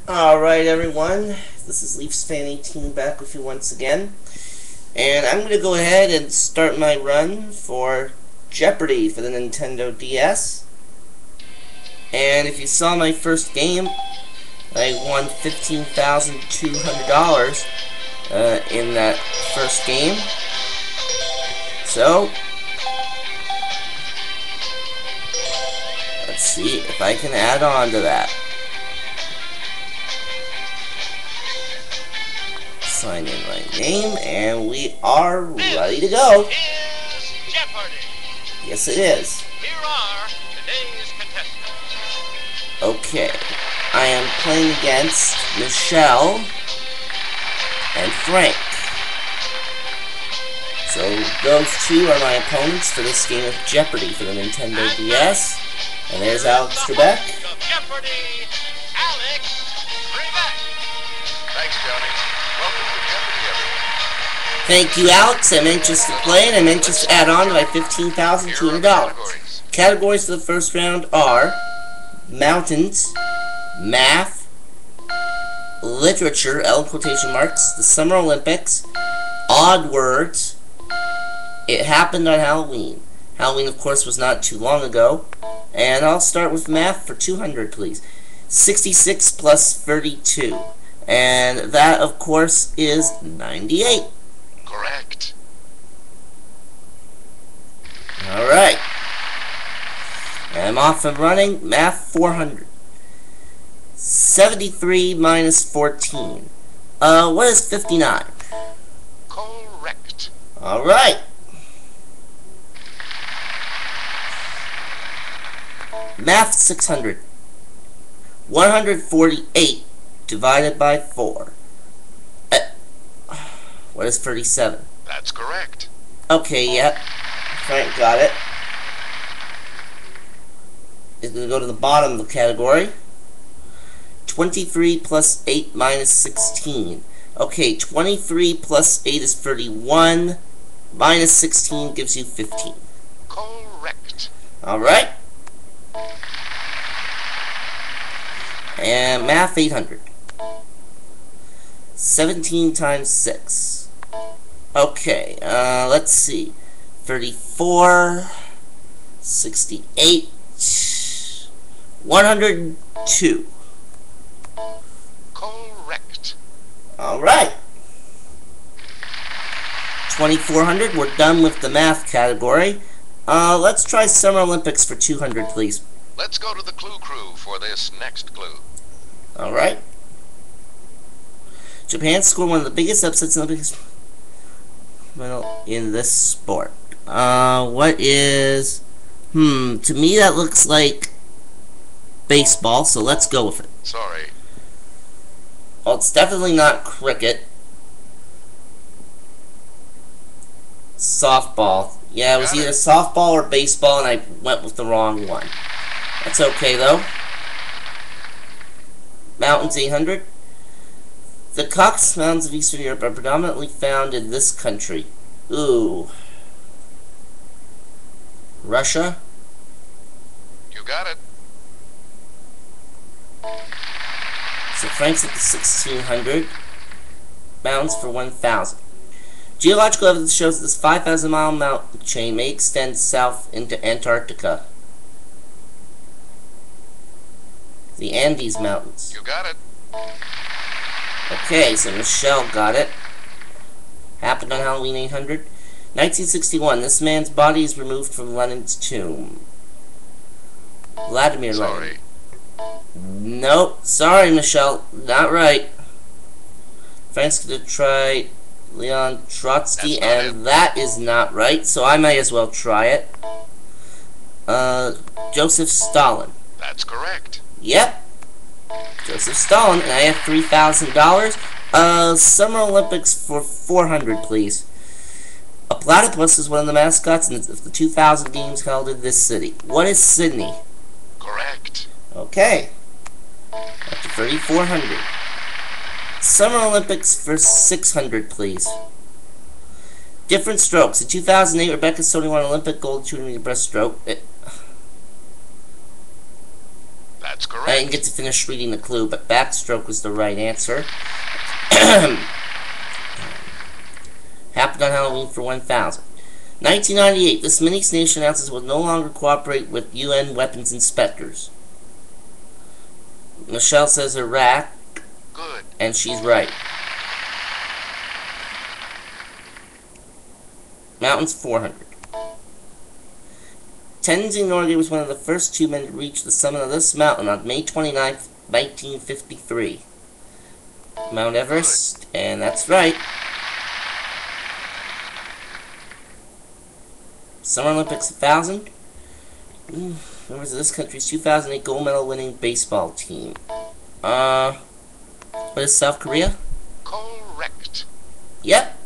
Alright everyone, this is Leafs Fan 18 back with you once again. And I'm going to go ahead and start my run for Jeopardy for the Nintendo DS. And if you saw my first game, I won $15,200 in that first game. So, let's see if I can add on to that. Sign in my name, and we are ready to go. This is Jeopardy! Yes, it is. Here are today's contestants. Okay, I am playing against Michelle and Frank. So those two are my opponents for this game of Jeopardy for the Nintendo DS. And there's Alex Trebek. Of Jeopardy, Alex Trebek. Thanks, Johnny. Welcome to Jeopardy, everyone. Thank you, Alex. I'm anxious to play, and I'm anxious to add on to my $15,200. Categories for the first round are mountains, math, literature, L quotation marks, the Summer Olympics, odd words, it happened on Halloween. Halloween, of course, was not too long ago. And I'll start with math for 200, please. 66 plus 32. And that, of course, is 98. Correct. Alright. I'm off and running. Math 400. 73 minus 14. What is 59? Correct. Alright. Math 600. 148 divided by 4. What is 37? That's correct. Okay, yep. Frank got it. It's going to go to the bottom of the category. 23 plus 8 minus 16. Okay, 23 plus 8 is 31. Minus 16 gives you 15. Correct. Alright. And math 800. 17 times 6. Okay, let's see. 34, 68, 102. Correct. Alright. 2400, we're done with the math category. Let's try Summer Olympics for 200, please. Let's go to the Clue Crew for this next clue. Alright. Japan scored one of the biggest upsets in the biggest in this sport. What is... to me that looks like baseball, so let's go with it. Sorry. Well, it's definitely not cricket. Softball. Yeah, it was either softball or baseball, and I went with the wrong one. That's okay, though. Mountains 800. The Caucasus Mountains of Eastern Europe are predominantly found in this country. Ooh. Russia? You got it. So Frank's at the 1600. Mountains for 1000. Geological evidence shows that this 5,000-mile mountain chain may extend south into Antarctica. The Andes Mountains. You got it. Okay, so Michelle got it. Happened on Halloween 800. 1961. This man's body is removed from Lenin's tomb. Vladimir Lenin. Sorry. Nope. Sorry, Michelle. Not right. Frank's gonna try Leon Trotsky, and that is not right, so I might as well try it. Joseph Stalin. That's correct. Yep. Joseph Stalin, and I have $3,000. Summer Olympics for 400, please. A platypus is one of the mascots in the 2000 games held in this city. What is Sydney? Correct. Okay. Up to 3,400. Summer Olympics for 600, please. Different strokes. In 2008, Rebecca Stoney won Olympic gold 200-meter breaststroke. That's I didn't correct. get to finish reading the clue, but backstroke was the right answer. Happened on Halloween for 1000. 1998, this mini-nation announces it will no longer cooperate with UN weapons inspectors. Michelle says Iraq, Good. and she's right. Mountains 400. Tenzing Norgay was one of the first 2 men to reach the summit of this mountain on May 29th, 1953. Mount Everest, and that's right. Summer Olympics 1000. Members of this country's 2008 gold medal winning baseball team. What is South Korea? Correct. Yep.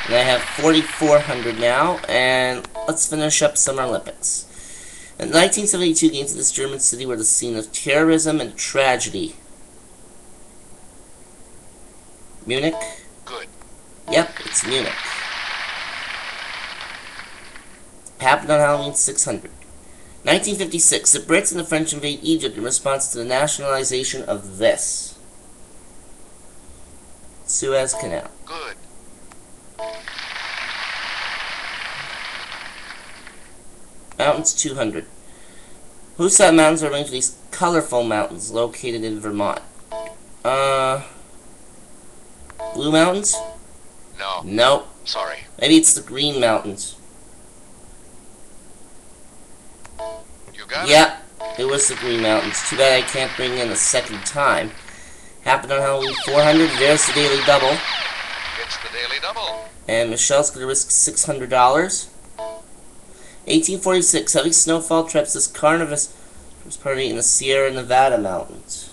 And I have 4,400 now, and let's finish up Summer Olympics. The 1972 games in this German city were the scene of terrorism and tragedy. Munich? Good. Yep, it's Munich. Happened on Halloween 600. 1956, the Brits and the French invade Egypt in response to the nationalization of this. Suez Canal. Good. Mountains 200. Hoosac Mountains are arranged with these colorful mountains located in Vermont. Blue Mountains? No. Nope. Sorry. Maybe it's the Green Mountains. You got it? Yep, it was the Green Mountains. Too bad I can't bring in a second time. Happened on Halloween 400. There's the Daily Double. It's the Daily Double. And Michelle's going to risk $600. 1846. Heavy snowfall traps this carnivorous party in the Sierra Nevada mountains.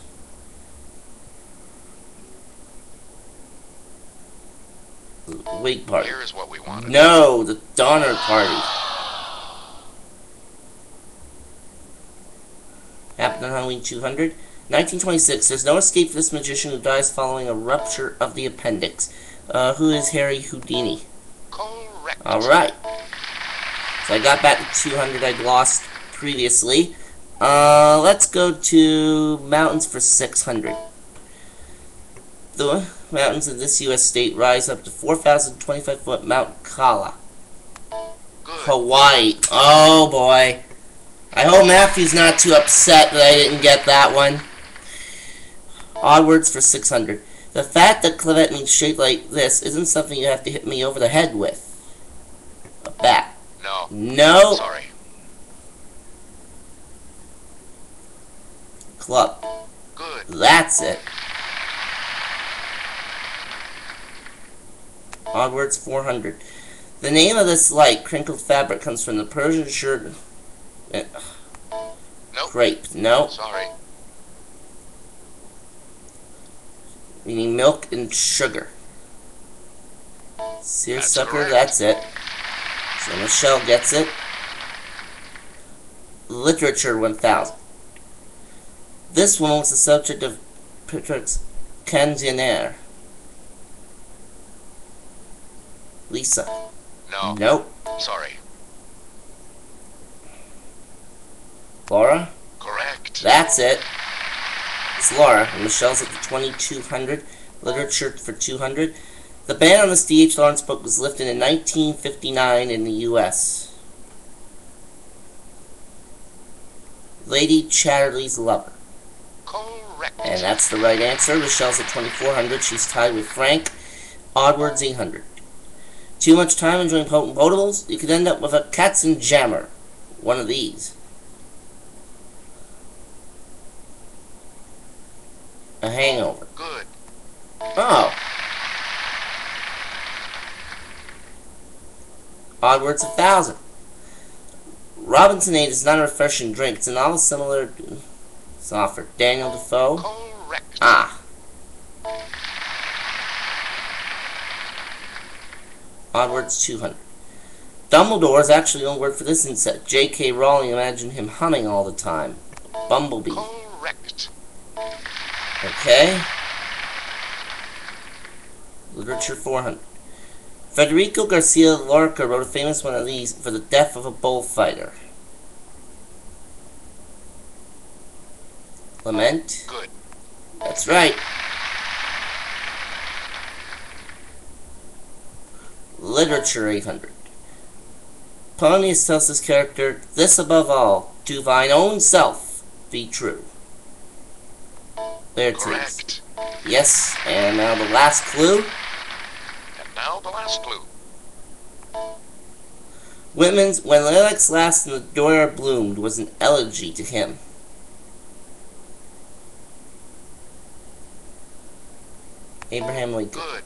Wig party. Here's what we wanted. No, the Donner Party. Happened on Halloween 200. 1926. There's no escape for this magician who dies following a rupture of the appendix. Who is Harry Houdini? Correct. Alright. So I got back to 200 I'd lost previously. Let's go to mountains for 600. The mountains in this U.S. state rise up to 4,025-foot Mount Kala. Good. Hawaii. Oh boy. I hope Matthew's not too upset that I didn't get that one. Odd words for 600. The fact that clavet means shaped like this isn't something you have to hit me over the head with. A bat. No. No. Sorry. Club. Good. That's it. Odd words 400. The name of this light crinkled fabric comes from the Persian shirt. Nope. Crepe. No. Sorry. Meaning milk and sugar. Seersucker, correct. that's it. So Michelle gets it. Literature 1000. This one was the subject of Petrarch's Canzoniere. Lisa. No. Nope. Sorry. Laura? Correct. That's it. It's Laura, and Michelle's at the 2200. Literature for 200. The ban on this D.H. Lawrence book was lifted in 1959 in the U.S. Lady Chatterley's Lover. Correct. And that's the right answer. Michelle's at 2400. She's tied with Frank. Odd words 800. Too much time enjoying potent potables? You could end up with a Katzenjammer. One of these. A hangover. Good. Oh. Odd words 1000. Robinsonade is not a refreshing drink. It's a novel similar to it's offered. Daniel Defoe. Correct. Ah. Odd words 200. Dumbledore is actually the only word for this insect. J.K. Rowling imagined him humming all the time. Bumblebee. Correct. Okay. Literature 400. Federico Garcia Lorca wrote a famous one of these for the death of a bullfighter. Lament. Good. That's right. Literature 800. Polonius tells his character, "This above all, to thine own self be true." There it is. Correct. Yes, and now the last clue. And now the last clue. Whitman's "When Lilacs Last and the Door Bloomed" was an elegy to him. Abraham Lincoln. Good.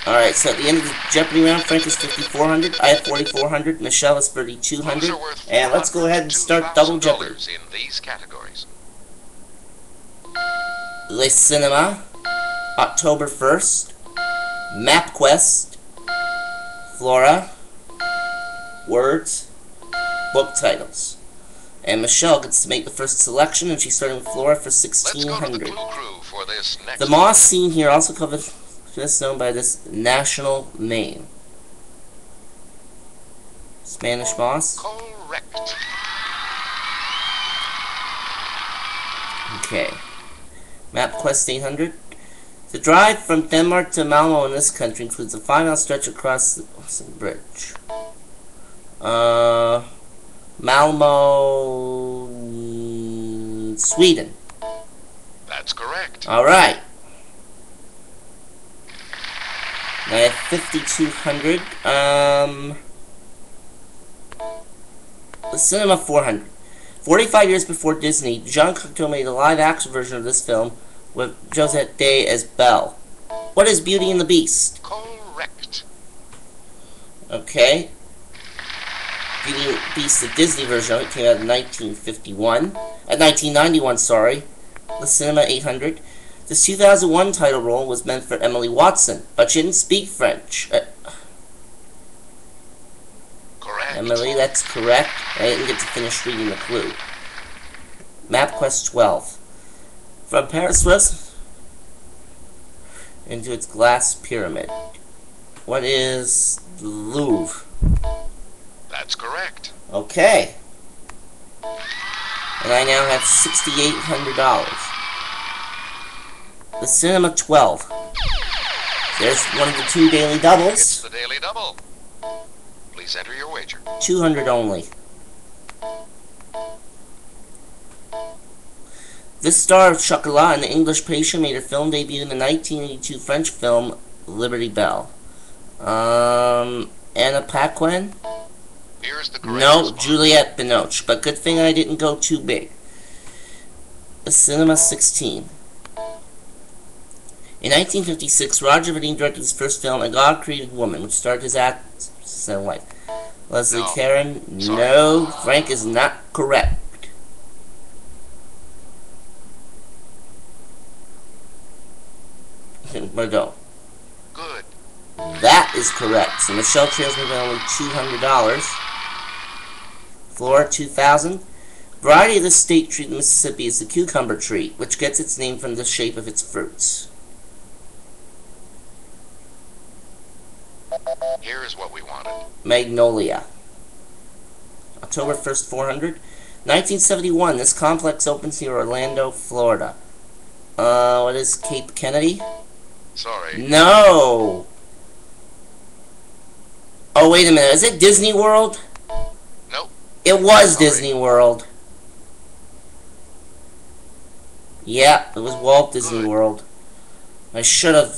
Alright, so at the end of the Jeopardy round, Frank is 5,400, I have 4,400, Michelle is 3,200, Those are worth and let's go ahead and start double Jeopardy. $2,000 in these categories. Le Cinema, October 1st, MapQuest, Flora, Words, Book Titles. And Michelle gets to make the first selection, and she's starting with Flora for Let's go to the 1,600. clue crew for this next The moss scene here also covers just known by this national name. Spanish moss. Correct. Okay. MapQuest 800. The drive from Denmark to Malmo in this country includes a 5-mile stretch across the bridge. Malmo, Sweden. That's correct. Alright. I have 5,200. The Cinema 400. 45 years before Disney, Jean Cocteau made a live-action version of this film with Josette Day as Belle. What is Beauty and the Beast? Correct. Okay. Beauty and the Beast, the Disney version of it, came out in 1991, sorry. The Cinema 800. This 2001 title role was meant for Emily Watson, but she didn't speak French. Correct. Emily, that's correct. I didn't get to finish reading the clue. MapQuest 12. From Paris West into its glass pyramid. What is the Louvre? That's correct. Okay. And I now have $6,800. The Cinema 12. There's one of the two daily It's doubles. the Daily Double. Please enter your wager. 200 only. This star of Chocolat and the English Patient made her film debut in the 1982 French film Liberty Bell. Anna Paquin? Here's the correct No, response. Juliette Binoche. But good thing I didn't go too big. The Cinema 16. In 1956, Roger Vadim directed his first film, A God Created Woman, which starred his actress and wife, Leslie No. Caron. Sorry. No, Frank is not correct. Bordeaux. Good. That is correct. So Michelle trails me by only $200. Flora, 2,000. Variety of the state tree in Mississippi is the cucumber tree, which gets its name from the shape of its fruits. Here's what we wanted. Magnolia. October 1st, 400. 1971, this complex opens near Orlando, Florida. What is Cape Kennedy? Sorry. No! Oh, wait a minute. Is it Disney World? Nope. It was Sorry. Disney World. Yeah, it was Walt Disney Good. World. I should have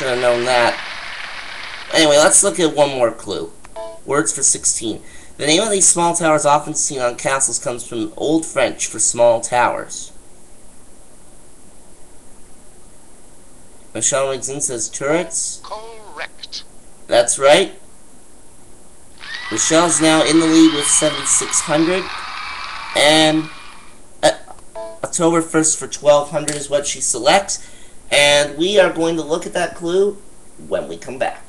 known that. Anyway, let's look at one more clue. Words for 16. The name of these small towers often seen on castles comes from Old French for small towers. Michelle Rigson says turrets. Correct. That's right. Michelle's now in the lead with 7,600. And October 1st for 1,200 is what she selects. And we are going to look at that clue when we come back.